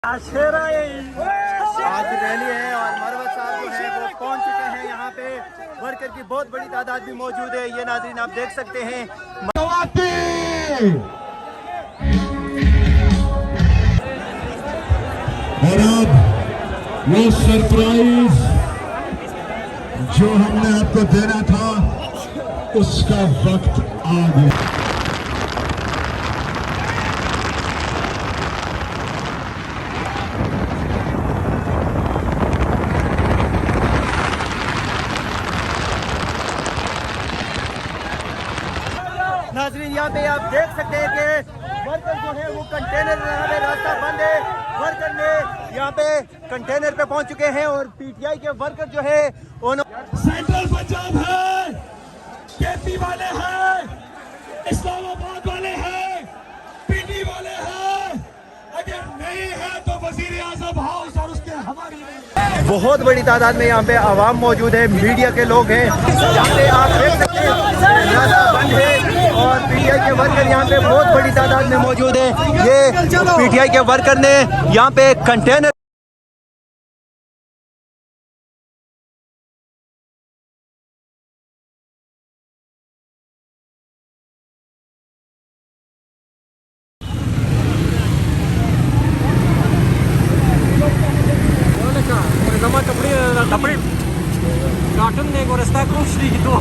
आज रैली है और मरवत साहब जो है वो पहुंच चुके हैं यहाँ पे। वर्कर की बहुत बड़ी तादाद भी मौजूद है, ये नाज़रीन आप देख सकते हैं। और अब वो सरप्राइज जो हमने आपको देना था उसका वक्त आ गया। नाज़रीन यहाँ पे आप देख सकते हैं कि वर्कर जो है वो कंटेनर में रास्ता बंद है। वर्कर ने यहाँ पे कंटेनर पे पहुंच चुके हैं और पीटीआई के वर्कर जो है सेंट्रल पंजाब है, केपी वाले हैं, इस्लामाबाद वाले हैं, पीटी वाले हैं, अगर नहीं है तो वजीर आजम हाउस और उसके हमारी बहुत बड़ी तादाद में यहाँ पे आवाम मौजूद है, मीडिया के लोग हैं। यहाँ पे आप देख सकते हैं रास्ता बंद है और पीटीआई के वर्कर यहाँ पे बहुत बड़ी तादाद में मौजूद है। ये पीटीआई के वर्कर ने यहाँ पे container Cartoon nego resta kushri gitu.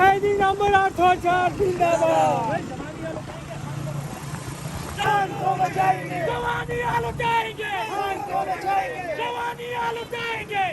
कैदी नंबर 804 जिंदाबाद। जवानी लुटाएंगे, जवानी लुटाएंगे।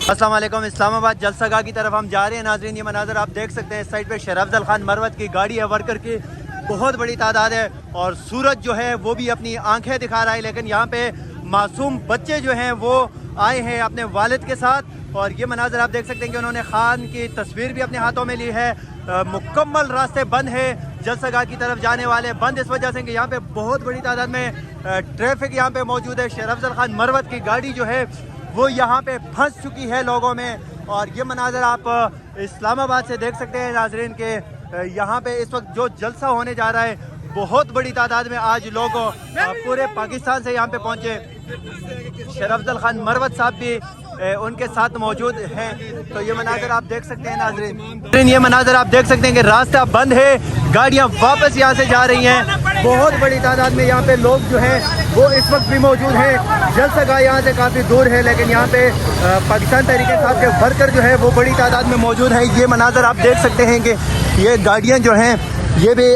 अस्सलाम वालेकुम। इस्लामाबाद जलसागाह की तरफ हम जा रहे हैं नाजरीन। ये मनाजर आप देख सकते हैं, इस साइड पे शेर अफजल खान मरवत की गाड़ी है, वर्कर की बहुत बड़ी तादाद है और सूरज जो है वो भी अपनी आंखें दिखा रहा है। लेकिन यहाँ पे मासूम बच्चे जो हैं वो आए हैं अपने वालिद के साथ और ये मनाजर आप देख सकते हैं कि उन्होंने खान की तस्वीर भी अपने हाथों में ली है। मुकम्मल रास्ते बंद है जलसागाह की तरफ जाने वाले, बंद इस वजह से कि यहाँ पे बहुत बड़ी तादाद में ट्रैफिक यहाँ पे मौजूद है। शेर अफजल खान मरवत की गाड़ी जो है वो यहाँ पे फंस चुकी है लोगों में और ये मनाजर आप इस्लामाबाद से देख सकते हैं नाजरीन के यहाँ पे इस वक्त जो जलसा होने जा रहा है बहुत बड़ी तादाद में आज लोग पूरे पाकिस्तान से यहाँ पे पहुँचे। शेर अफजल खान मरवत साहब भी उनके साथ मौजूद हैं। तो ये मनाजर आप देख सकते हैं नाजरीन, ये मनाजर आप देख सकते हैं कि रास्ता बंद है, गाड़ियाँ वापस यहाँ से जा रही हैं। बहुत बड़ी तादाद में यहाँ पे लोग जो हैं वो इस वक्त भी मौजूद हैं। जलसागाह यहाँ से काफ़ी दूर है लेकिन यहाँ पे पाकिस्तान तहरीक इंसाफ के वर्कर जो है वो बड़ी तादाद में मौजूद हैं। ये मनाजर आप देख सकते हैं कि ये गाड़ियाँ जो हैं ये भी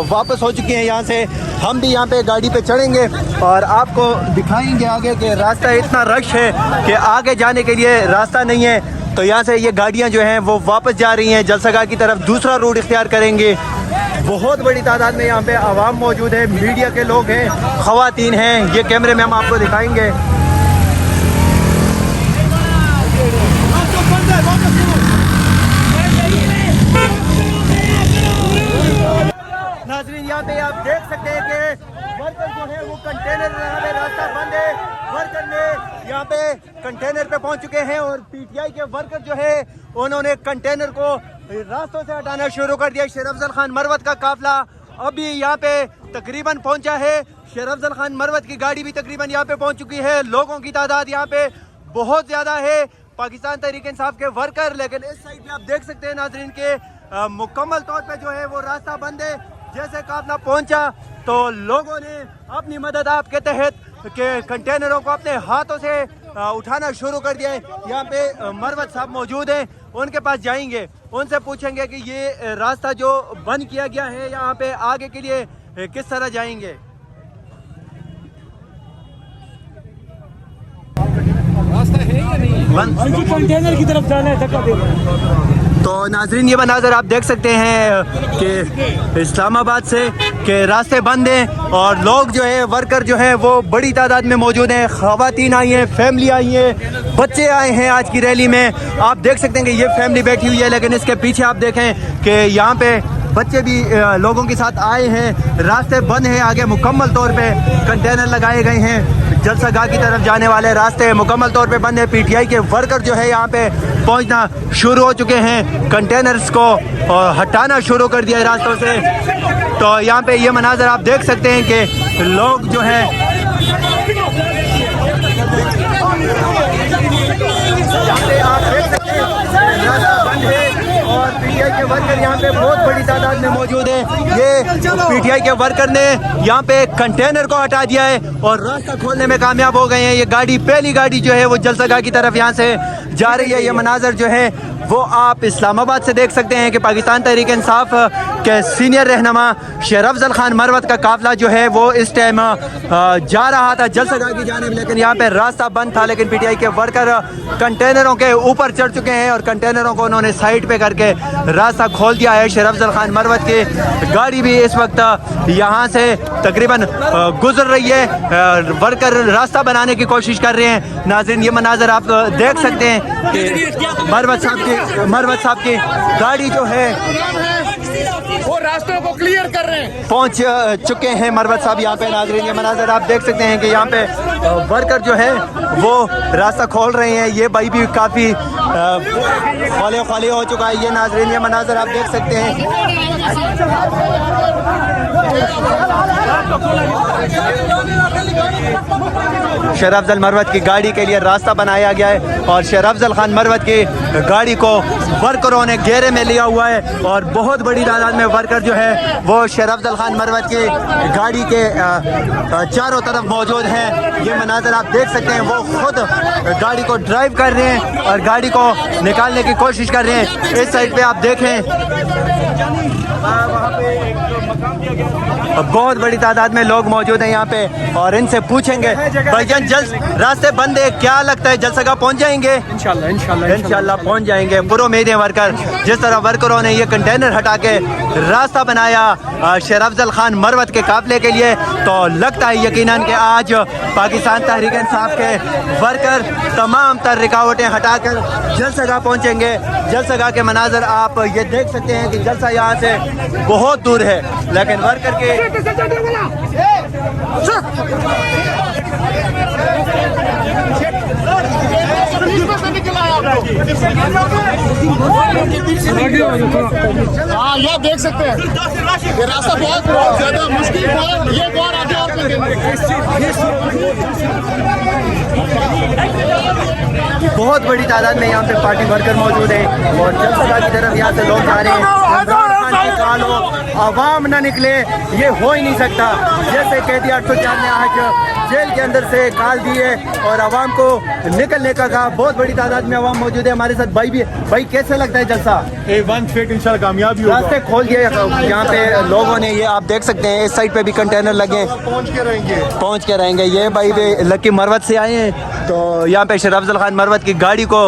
वापस हो चुकी हैं। यहाँ से हम भी यहाँ पे गाड़ी पे चढ़ेंगे और आपको दिखाएंगे आगे कि रास्ता इतना रश है कि आगे जाने के लिए रास्ता नहीं है। तो यहाँ से ये गाड़ियाँ जो हैं वो वापस जा रही हैं जलसागाह की तरफ, दूसरा रूट इख्तियार करेंगे। बहुत बड़ी तादाद में यहाँ पे आवाम मौजूद है, मीडिया के लोग हैं, ख़वातीन हैं। ये कैमरे में हम आपको दिखाएंगे। नाज़रीन यहाँ पे आप देख सकते हैं कि वर्कर जो है वो कंटेनर में रास्ता बंद है, वर्कर ने यहाँ पे कंटेनर पे पहुंच चुके हैं और पीटीआई के वर्कर जो है उन्होंने कंटेनर को रास्तों से हटाना शुरू कर दिया। शेर अफजल खान मरवत का काफिला अभी यहाँ पे तकरीबन पहुंचा है। शेर अफजल खान मरवत की गाड़ी भी तकरीबन यहाँ पे पहुंच चुकी है। लोगों की तादाद यहाँ पे बहुत ज्यादा है, पाकिस्तान तहरीक इंसाफ के वर्कर। लेकिन इस साइड पे आप देख सकते हैं नाजरीन के मुकम्मल तौर पे जो है वो रास्ता बंद है। जैसे काफिला पहुंचा तो लोगों ने अपनी मदद आपके तहत के कंटेनरों को अपने हाथों से उठाना शुरू कर दिया है। यहाँ पे मरवत साहब मौजूद हैं, उनके पास जाएंगे, उनसे पूछेंगे कि ये रास्ता जो बंद किया गया है यहाँ पे आगे के लिए किस तरह जाएंगे। रास्ता है या नहीं? कंटेनर की तरफ जाना है, धक्का देना। तो नाजरीन ये मनाजर आप देख सकते हैं कि इस्लामाबाद से के रास्ते बंद हैं और लोग जो है वर्कर जो है वो बड़ी तादाद में मौजूद हैं। ख़वातीन आई हैं, फैमिली आई है, बच्चे आए हैं आज की रैली में। आप देख सकते हैं कि ये फैमिली बैठी हुई है लेकिन इसके पीछे आप देखें कि यहाँ पे बच्चे भी लोगों के साथ आए हैं। रास्ते बंद हैं, आगे मुकम्मल तौर पे कंटेनर लगाए गए हैं। जलसागाह की तरफ जाने वाले रास्ते मुकम्मल तौर पे बंद है। पीटीआई के वर्कर जो है यहाँ पे पहुँचना शुरू हो चुके हैं, कंटेनर्स को हटाना शुरू कर दिया है रास्तों से। तो यहाँ पे ये मनाजर आप देख सकते हैं कि लोग जो है यहाँ पे आप देख सकते हैं रास्ता बंद है और पीटीआई के वर्कर यहाँ पे बहुत बड़ी तादाद में मौजूद है। ये पीटीआई के वर्कर ने यहाँ पे कंटेनर को हटा दिया है और रास्ता खोलने में कामयाब हो गए हैं। ये गाड़ी, पहली गाड़ी जो है वो जलसागाह की तरफ यहाँ से जा रही है। ये मनाजर जो है वो आप इस्लामाबाद से देख सकते हैं कि पाकिस्तान तहरीक इंसाफ के सीनियर रहनुमा शेर अफजल खान मरवत का काफिला जो है वो इस टाइम जा रहा था जलसागाह की जानिब, लेकिन यहाँ पे रास्ता बंद था। लेकिन पीटीआई के वर्कर कंटेनरों के ऊपर चढ़ चुके हैं और कंटेनरों को उन्होंने साइड पे करके रास्ता खोल दिया है। शेर अफजल खान मरवत की गाड़ी भी इस वक्त यहाँ से तकरीबन गुजर रही है। वर्कर रास्ता बनाने की कोशिश कर रहे हैं। नाज़रीन ये मनाजर आप देख सकते हैं कि मरवत साहब की गाड़ी जो है वो रास्तों को क्लियर कर रहे हैं, पहुंच चुके हैं मरवत साहब यहाँ पे। नाजरीन ये मनाजर आप देख सकते हैं कि यहाँ पे वर्कर जो है वो रास्ता खोल रहे हैं। ये भाई भी काफ़ी खाली हो चुका है। ये नाजरीन ये मनाजर आप देख सकते हैं। शेर अफजल मरवत की गाड़ी के लिए रास्ता बनाया गया है और शेर अफजल खान मरवत की गाड़ी को वर्करों ने घेरे में लिया हुआ है और बहुत बड़ी तादाद में वर्कर जो है वो शेर अफजल खान मरवत की गाड़ी के चारों तरफ मौजूद हैं। ये मनाजर आप देख सकते हैं, वो खुद गाड़ी को ड्राइव कर रहे हैं और गाड़ी को निकालने की कोशिश कर रहे हैं। इस साइड पे आप देखें बहुत बड़ी तादाद में लोग मौजूद हैं यहाँ पे और इनसे पूछेंगे भाईजान जल्द रास्ते बंद है, क्या लगता है जलसगा पहुँच जाएंगे? इंशाल्लाह पहुँच जाएंगे। पूरे उम्मीद है वर्कर, जिस तरह वर्करों ने ये कंटेनर हटा के रास्ता बनाया शेर अफजल खान मरवत के काफिले के लिए, तो लगता है यकीनन कि आज पाकिस्तान तहरीक इंसाफ के वर्कर तमाम तर रुकावटें हटाकर जलसगा पहुँचेंगे। जलसगा के मनाजर आप ये देख सकते हैं कि जलसा यहाँ से बहुत दूर है, लेकिन वर्कर के हाँ ये देख सकते हैं, ये रास्ता बहुत ज्यादा मुश्किल है, ये बहुत आगे और बहुत बड़ी तादाद में यहाँ पे पार्टी वर्कर मौजूद हैं और जलसगा की तरफ यहाँ से लोग जा रहे हैं। इमरान खान की काल हो, आवाम ना निकले, ये हो ही नहीं सकता। जैसे कैदी 804 ने आज जेल के अंदर से काल दी है और आवाम को निकलने का कहा, बहुत बड़ी तादाद में आवाम मौजूद है। हमारे साथ भाई भी। भाई कैसे लगता है जलसा? वन फेट इंशाल्लाह कामयाबी होगा। रास्ते खोल दिए यहाँ पे लोगों ने, ये आप देख सकते हैं इस साइड पे भी कंटेनर लगे, पहुँच के रहेंगे। ये भाई भी लकी मरवत से आए हैं, तो यहाँ पे शेर अफजल खान मरवत की गाड़ी को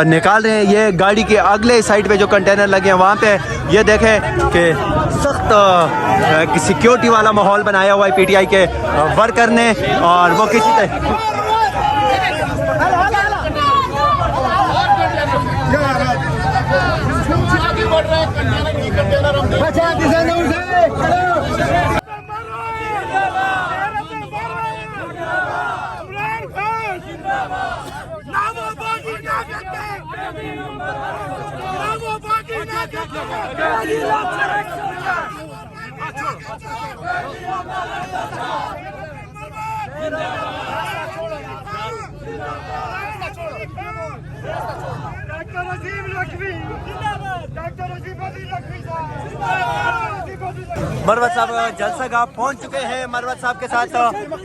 निकाल रहे हैं। ये गाड़ी के अगले साइड पे जो कंटेनर लगे हैं वहाँ पे ये देखें कि सख्त सिक्योरिटी वाला माहौल बनाया हुआ है पीटीआई के वर्कर ने, और वो किसी तरह मरवत साहब जलसगा पहुंच चुके हैं। मरवत साहब के साथ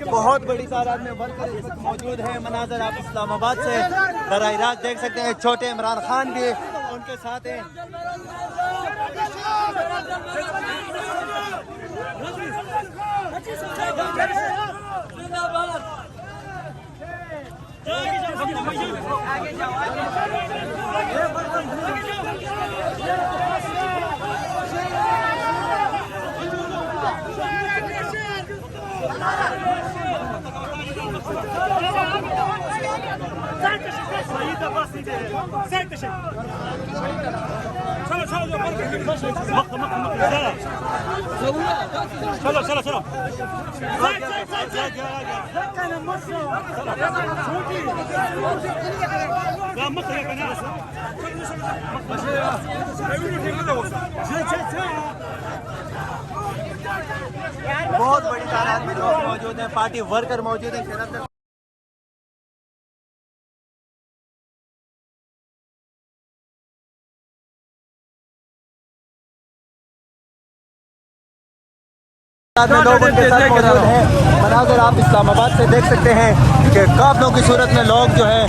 बहुत बड़ी तादाद में वर्कर इस वक्त मौजूद है। मनाजर आप इस्लामाबाद से बराह रास्त देख सकते हैं। छोटे इमरान खान भी उनके साथ हैं। बहुत बड़ी तादाद में लोग मौजूद हैं, पार्टी वर्कर मौजूद हैं। लोग उनके साथ मौजूद हैं। मनाजर आप इस्लामाबाद से देख सकते हैं कि काफिलों की सूरत में लोग जो है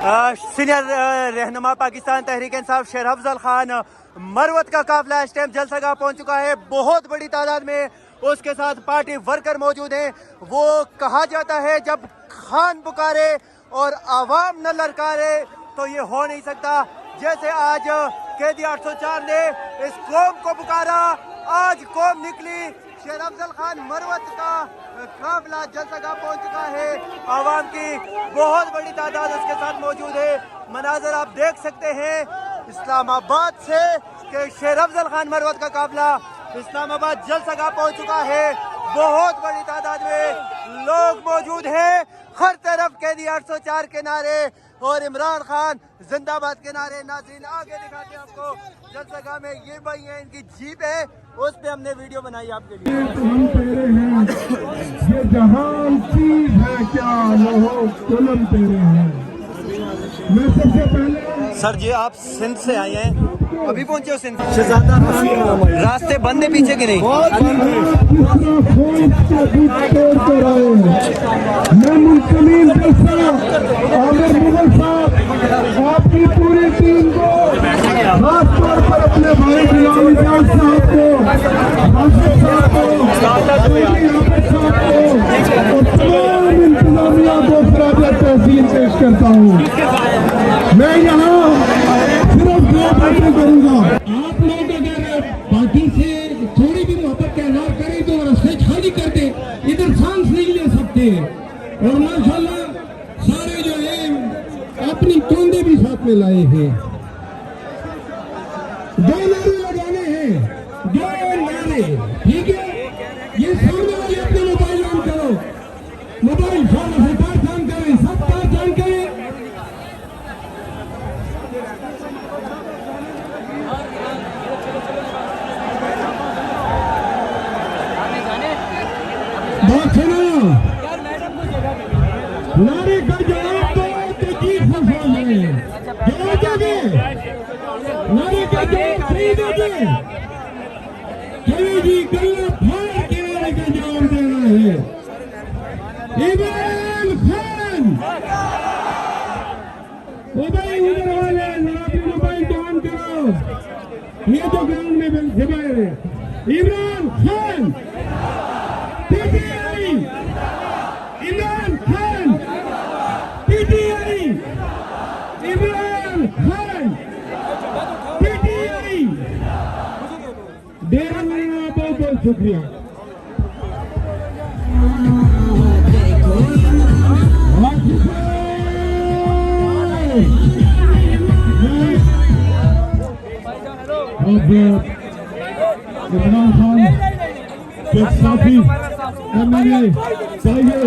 सीनियर रहनुमा पाकिस्तान तहरीक इंसाफ शेर अफजल खान मरवत का काफिला इस टाइम जलसगाह पहुंच चुका है। बहुत बड़ी तादाद में उसके साथ पार्टी वर्कर मौजूद हैं। वो कहा जाता है जब खान पुकारे और आवाम न ललकारे तो ये हो नहीं सकता। जैसे आज कैदी 804 ने इस कौम को पुकारा, आज कौम निकली। शेर अफजल खान मरवत का काफिला जलसगाह पहुंच चुका है। आवाम की बहुत बड़ी तादाद उसके साथ मौजूद है। मनाजर आप देख सकते हैं इस्लामाबाद से कि शेर अफजल खान मरवत का काफिला इस्लामाबाद जलसगाह पहुंच चुका है। बहुत बड़ी तादाद में लोग मौजूद हैं। हर तरफ कैदी 804 के नारे और इमरान खान जिंदाबाद के नारे। नाज़रीन आगे दिखाते हैं आपको जलसगाह में ये भाई है, इनकी जीप है, उस पे हमने वीडियो बनाई आपके लिए। हम तेरे हैं, ये जहान चीज है क्या, लोहो कलम तेरे हैं। मैं सबसे पहले सर जी आप सिंध से आए हैं, अभी पहुंचे हो सिंध? शहजादा रास्ते बंद है पीछे के नहीं? मैं मुंतमिन आमिर मुगल साहब आपकी पूरी टीम को खास तौर पर अपने भाई गुलाम इजाज साहब को, आसिफ साहब को और तमाम इंतजामिया को खराज तहसीन पेश करता हूँ। मैं यहाँ सिर्फ दो बातें करूँगा। आप लोग अगर पार्टी से थोड़ी भी मोहब्बत का इजहार करें तो रास्ते खाली कर दे, इधर सांस नहीं ले सकते। और माशाल्लाह सारे जो है अपनी टोंदे भी साथ में लाए हैं। दो नारे लगाने हैं, दो नारे, ठीक है। ये सामने वाले अपने मोबाइल ऑन करो, मोबाइल फोन से पास ऑन करें, सब पास ऑन करें। बात सुनो, नारे का जवाब दो तो जीत सफल है। जवाब दोगे, नारे का जवाब सही दोगे। चलो जी कल्ला फाड़ के नारे का जवाब देना है। इमरान खान, ओ भाई उधर वाले अपने मोबाइल को ऑन करो, ये तो ग्राउंड में जगह है। Imran Khan PTI, Imran Khan PTI, Imran Khan PTI. Dera में बहुत बहुत शुक्रिया। अब इमरान खान के साथी एमएलए चाहिए,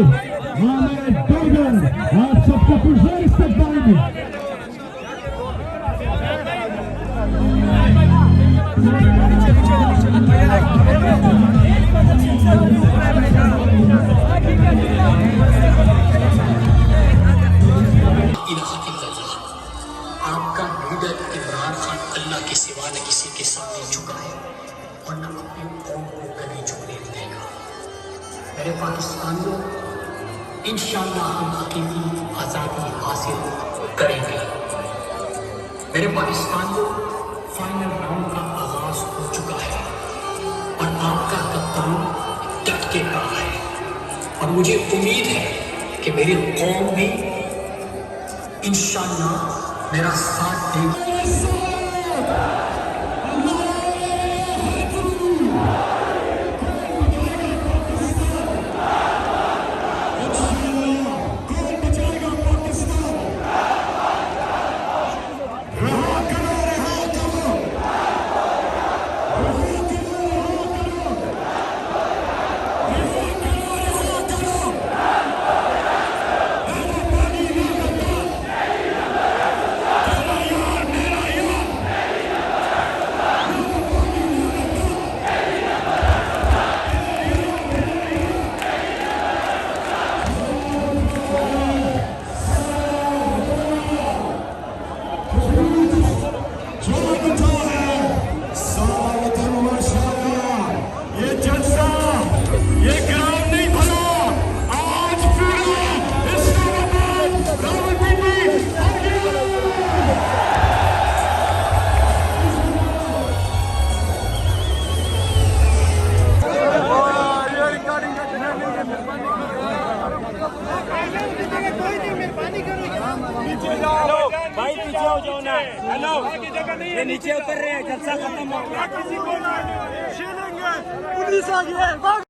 हाँ मेरे डॉक्टर, आप सबको पुरस्कार इस्तेमाल में। आपका लीडर इमरान खान अल्लाह के सिवा न किसी के सामने झुका है और न अपनी कौम को कभी झुकने देगा। मेरे पाकिस्तानियों, इंशाअल्लाह हम हकीकी आज़ादी हासिल करेंगे। मेरे पाकिस्तानियों, फाइनल राउंड का आगाज हो चुका है और आपका कप्तान डट के रहा है और मुझे उम्मीद है कि मेरी कौम भी इंशाअल्लाह मेरा साथ देगी। हेलो ये नीचे उतर रहे हैं, जलसा खत्म हो गया, किसी को पुलिस आ गई है, भाग